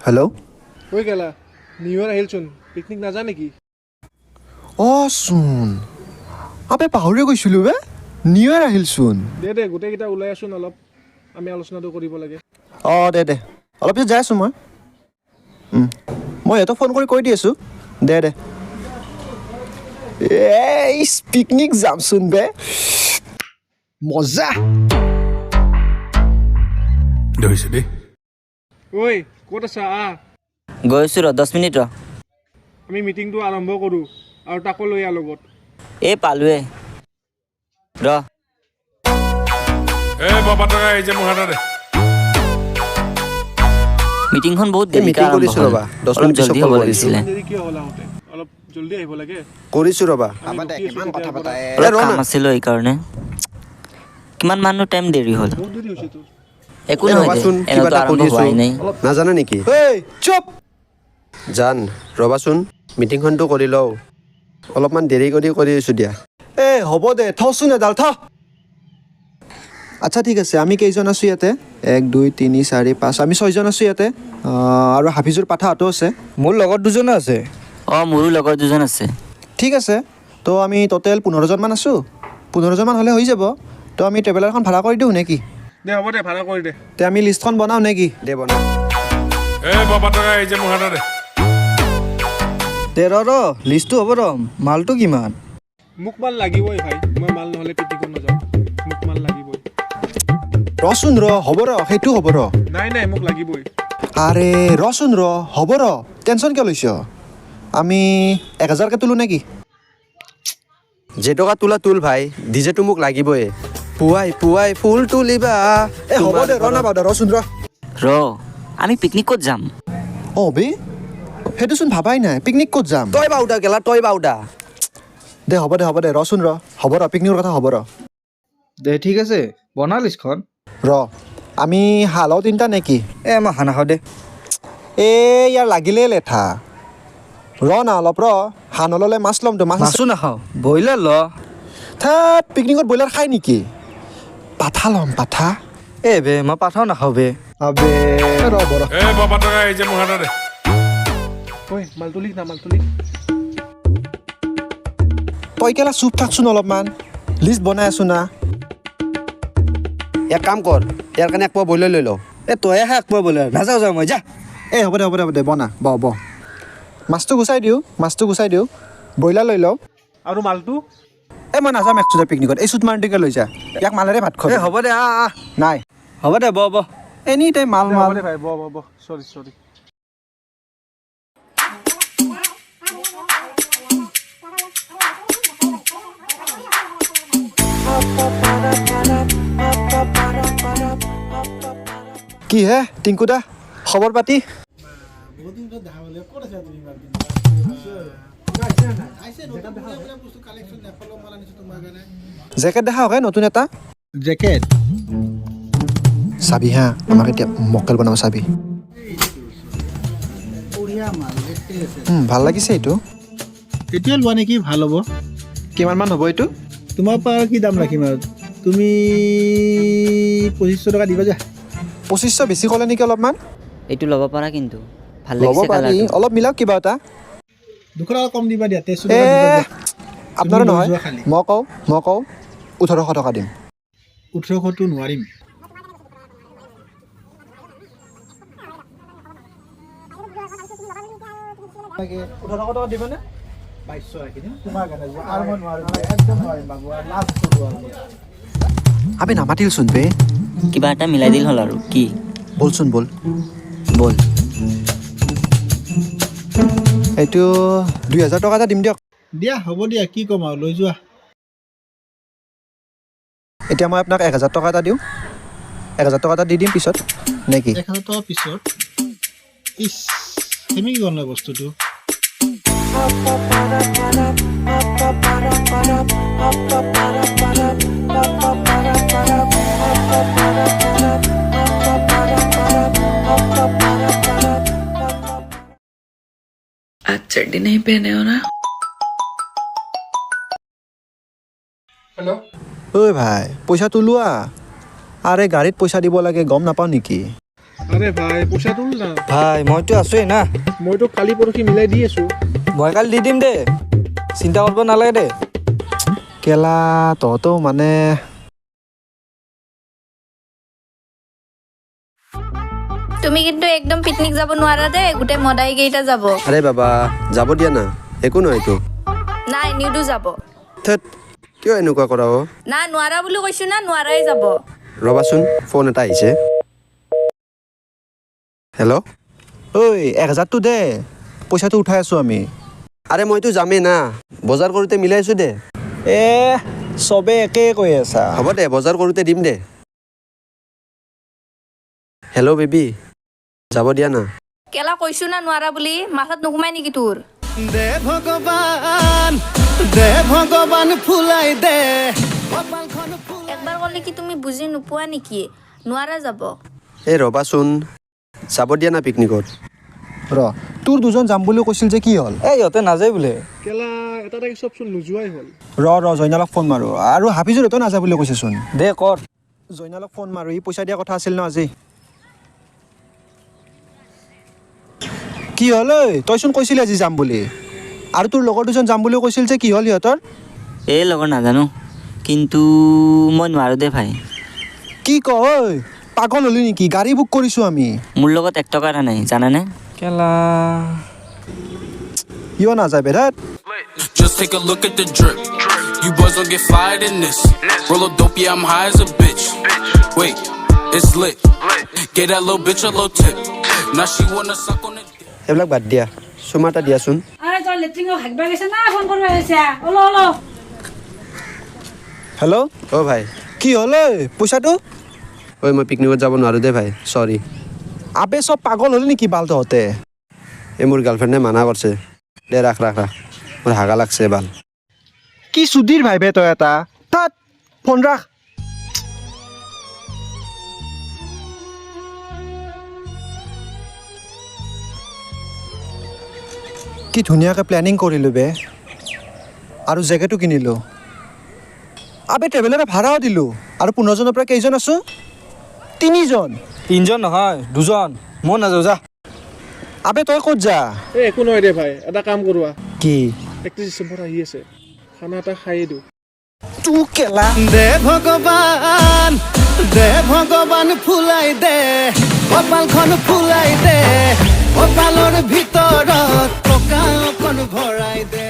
Hello' কৈ গেলা নিউয়াৰ আহিলচোন picnic নাযা নেকি চোন আবে পাহৰি গৈছিলোঁ বে নিউ ইয়াৰ আহিলচোন দে গোটেইকেইটা ওলাই আছোন অলপ আমি আলোচনাটো কৰিব লাগে দে অলপ পিছত যাই আছোঁ মই সিহঁতক ফোন কৰি কৈ দি আছোঁ দে পিকনিক যামচোন বে মজা ধৰিছে দেই ঐ ক'ত আছা গৈছোঁ 10 মিনিট আমি মিটিংটো আৰম্ভ কৰোঁ আৰু তাকো লৈ আহ লগত এই পালোৱে বাবা টকা এই যে মোৰ হাততে মিটিংখন বহুত দেৰিকৈ মিটিং কৰিছোঁ ৰ'বা 10 মিনিট পিছত হ'ব লাগিছিলে দেৰি কিয় হ'ল আহোঁতে অলপ জলদি আহিব লাগে কৰিছোঁ ৰ'বা ইমান কথা পাতাই অলপ কাম আছিলে এইকাৰণে কিমান মানুহ টাইম দেৰি হ'ল বহুত দেৰি হৈছে তোৰ একো নহয় এনেতো আৰম্ভ হোৱাই নাই নাজানা নেকি চুপ জান ৰ'বাচোন মিটিংখনটো কৰি লওঁ অলপমান দেৰি কৰি আছোঁ দিয়া হ'ব দে থচোন এডাল আচ্ছা ঠিক আছে আমি কেইজন আছোঁ ইয়াতে 1 2 3 4 5 আমি 6জন আছোঁ ইয়াতে আৰু হাফিজুৰ পাঠাহঁতো আছে মোৰ লগত দুজন আছে মোৰো লগৰ দুজন আছে ঠিক আছে তো আমি টোটেল 15জন মান আছোঁ 15জন মান হ'লে হৈ যাব তো আমি ট্ৰেভেলাৰখন ভাড়া কৰি দিওঁ নেকি দে হ'ব দে ভাড়া কৰি দে তে আমি লিষ্টখন বনাওঁ নেকি দে বনাওঁ বাবা টকা এই যে মোৰ হাততে দে ৰ লিষ্টটো হ'ব মালটো কিমান মোক মাল লাগিবই ভাই মই মাল নহ'লে পিকনিকত নাযাওঁ মোক মাল লাগিবই ৰচোন হ'ব সেইটো হ'ব নাই মোক লাগিবই আৰে ৰচোন হ'ব টেনশ্যন কিয় লৈছ আমি 1000কে তোলোঁ নেকি যেটকা তোল ভাই ডিজেটো মোক লাগিবই পুৱাই ফুল তুলিবা হ'ব দে ৰচোন আমি পিকনিক ক'ত যাম বে সেইটোচোন ভাবাই নাই পিকনিক ক'ত যাম তই বাউদা দে হ'ব দে ৰচোন হ'ব পিকনিকৰ কথা হ'ব দে ঠিক আছে বনা লিষ্টখন আমি হালও 3টা নেকি মই হানা খাওঁ দে ইয়াৰ লাগিলেই লেঠা না অলপ হাঁহ নল'লে মাছ ল'মতো মাছো নাখাওঁ ব্ৰইলাৰ ল পিকনিকত ব্ৰইলাৰ খাই নেকি পাঠা ল'ম পাঠা বে মই পাঠাও নাখাওঁ বে বাবা টকা এই যে মোৰ হাততে ঐ মালটো লিখ তই কেলা চুপ থাকচোন অলপমান লিষ্ট বনাই আছো না এক কাম কৰ ইয়াৰ কাৰণে 1 পোৱা ব্ৰইলাৰ লৈ লওঁ তইহে শাক পোৱা ব্ৰইলাৰ নাযাওঁ মই যা হ'ব দে বনা ব মাছটো গুচাই দিওঁ ব্ৰইলাৰ লৈ লওঁ আৰু মালটো মই নাযাম একচুৱেলি পিকনিকত এই চুট মাৰুটিকে লৈ যা ইয়াক মালেৰে ভাত খোৱা হ'ব দে নাই হ'ব দে ব এনি টাইম মাল হ'ব দে ভাই ব চৰি কি হে টিংকু দা খবৰ পাতি জেকেট দেখা হয় নতুন এটা জেকেট চাবি হা আমাক এতিয়া মক্কেল বনাব চাবি ভাল লাগিছে এইটো এতিয়া লোৱা নেকি ভাল হ'ব কিমানমান হ'ব এইটো তোমাৰ পৰা কি দাম ৰাখিম আৰু তুমি 2500 টকা দিবা যা 2500 বেছি ক'লে নেকি অলপমান এইটো ল'ব পাৰা কিন্তু ভাল ল'ব লাগিছে পাৰি অলপ মিলাওক কিবা এটা 200 টকা কম দিবা দিয়া 2300 এ টকা দিবা আপোনাৰ নহয় মই কওঁ 1800 টকা দিম 1800 টো নোৱাৰিম লাগে 1800 টকা দিবানে 2200 ৰাখি দিম তোমাৰ কাৰণে আৰু মই নোৱাৰিম একদম নোৱাৰিম বাবু লাষ্ট কৰোঁ আমি নামাতিলচোন বে কিবা এটা মিলাই দিল হ'ল আৰু কি বলচোন বল এইটো 2000 টকা এটা দিম দিয়ক দিয়া হ'ব দিয়া কি ক'ম আৰু লৈ যোৱা এতিয়া মই আপোনাক 1000 টকা এটা দিওঁ 1000 টকা এটা দি দিম পিছত নেকি 1000 টকা পিছত তুমি কি গ'ল বস্তুটো आज चड्डी नहीं पहने हो ना হেল্ল' ঐ ভাই পইচাটো লোৱা আৰে গাড়ীত পইচা দিব লাগে গম নাপাওঁ নেকি আরে ভাই পইচা তোল না ভাই মইতো আছোই না মইতো কালি পৰহি মিলাই দি আছো মই কালি দি দিম দে চিন্তা কৰিব নালাগে দে কেলা তহঁতো মানে তুমি কিন্তু একদম পিকনিক যাব নোৱাৰা দে গোটে মদাই কেইটা যাব আরে বাবা যাব দিয়া না একো নহয় তো নাই নিউডু যাব থেত কিয় এনেকুৱা কৰা অ না নোৱাৰা বুলি কৈছো না নোৱাৰাই যাব ৰবাচোন ফোন এটা আহিছে হেল্ল' ঐ 1000টো দে পইচাটো উঠাই আছো আমি আরে মইতো যামেই না বজাৰ কৰোঁতে মিলাইছো দে এ চবে একে কৈ আছা হ'ব দে বজাৰ কৰোঁতে দিম দে হেল্ল' বেবি যাব দিয়া না কেলা কৈছো না নোৱাৰা বুলি মাথাত নুকুমাই নেকি তোৰ দে ভগৱান ফুলাই দে একবাৰ ক'লে কি তুমি বুজি নোপোৱা নেকি নোৱাৰা যাব এই ৰবাচোন যাব দিয়া না পিকনিকত ৰ তোৰ দুজন যাম বুলি কৈছিল যে কি হ'ল এই ইহঁতে নাযায় বোলে কেলা এটা তাকে চবচোন নোযোৱাই হ'ল ৰ জয়নালক ফোন মাৰো আৰু হাফিজুৰ তো নাযায় বুলি কৈছেচোন দে কৰ জয়নালক ফোন মাৰো ই পইচা দিয়া কথা আছিল ন আজি কি হ'ল ঐ তইচোন কৈছিলি আজি যাম বুলি আৰু তোৰ লগৰ দুজন যাম বুলি কৈছিল যে কি হ'ল সিহঁতৰ এই লগৰ নাজানো কিন্তু মই নোৱাৰোঁ দে ভাই কি ক ঐ পাগল হলি নেকি গাড়ী বুক কৰিছো আমি মোৰ লগত 1 টকা এটা নাই জানানে কেলা ইও নাযায় বেৰাত Just take a look at the drip. You boys don't get fired in this. Roll a dope, yeah, I'm high as a bitch. Wait, it's lit. Get that little bitch a little tip. Now she wanna suck on it. এইবিলাক বাদ দিয়া চুমা এটা দিয়াচোন আরে তোর লেট্রিনও হাগবা গেছে না ফোন করবে হইছে ওলো ওলো হেল্ল' অ ভাই কি হ'ল ঐ পইচাটো ঐ মই পিকনিকত যাব নোৱাৰোঁ দে ভাই চৰি আবে চব পাগল হলি নেকি বাল তহঁতে এই মোৰ গাৰ্লফ্ৰেণ্ডে মানা কৰিছে দে ৰাখ মোৰ হাগা লাগছে বাল কি সুধীৰ ভাইবে তই এটা তাত ফোন ৰাখ কি ধুনীয়াকৈ প্লেনিং কৰিলোঁ বে আৰু জেকেটো কিনিলোঁ আবে ট্ৰেভেলাৰে ভাড়াও দিলোঁ আৰু 15 জনৰ পৰা কেইজন আছোঁ 3 জন 3 জন নহয় 2 জন মই নাযাওঁ যা আবে তই ক'ত যা এই একো নহয় দে ভাই এটা কাম কৰোৱা কি 31 ডিচেম্বৰ আহি আছে খানা এটা খাইয়ে দিওঁ তু কেলা দে ভগৱান ফুলাই দে কপালখন ফুলাই দে কপালৰ ভিতৰত টকা অকণ ভৰাই দে